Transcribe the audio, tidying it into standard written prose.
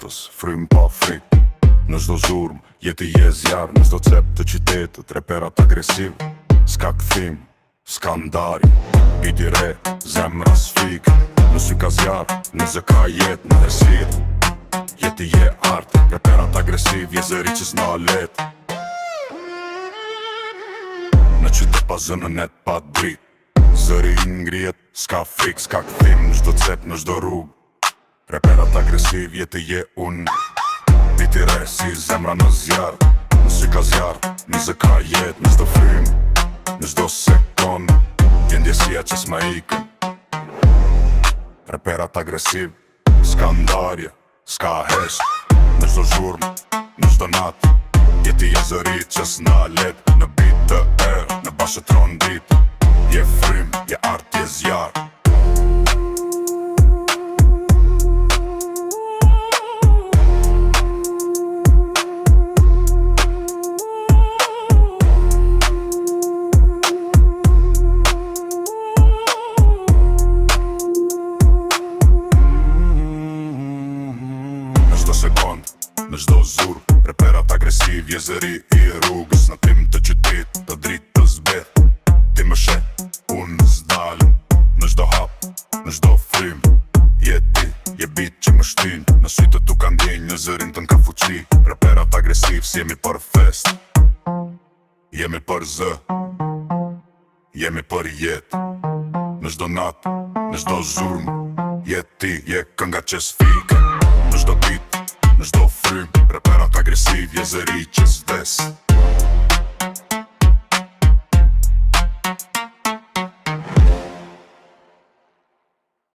natës, frym pa frik. Në çdo zurm, jeti je zjarr. Në çdo cep të qytetit, reperat agresiv. S'ka kthim, s'ka ndarje. Biti re, zemra s'fik. Në sy ka zjarr, në zë ka jet, në nesir. Jeti je art, reperat agresiv, je zëri që s'na let. Në qytet pa zë, në net pa drit. Zëri i ngrihet, s'ka frik, s'ka kthim. Në çdo cep, në çdo rrug. Reperat agresiv, jeti je unë. Biti re si zemra në zjarr. Në sy ka zjarr, në zë ka jet, në çdo frym, në çdo sekond. Je ndjesia që s'ma ikën. Reperat agresiv, s'ka ndarje, s'ka hesh. Në çdo zhurmë, në çdo natë. Jeti je zëri që s'na let. Në bit të erë, në bashkëtron dit. Je frym, je art, je zjarr. Në çdo zur, reperat agresiv, je zëri i rrugës. Në tim të qytet, të dritë të zbeth. Ti më shet, unë s'dalem. Në çdo hap, në çdo frym. Je ti, je bit që më shtyn. Në sytë tu ka ndjenjë, në zërin tën ka fuqi. Reperat agresiv, s'jemi për fest. Jemi për zë, jemi për jet. Në çdo nat, në çdo zurm. Je ti, je kënga që s'fike. Në çdo bit, në çdo frym, reperat agresiv, je zëri që s'des.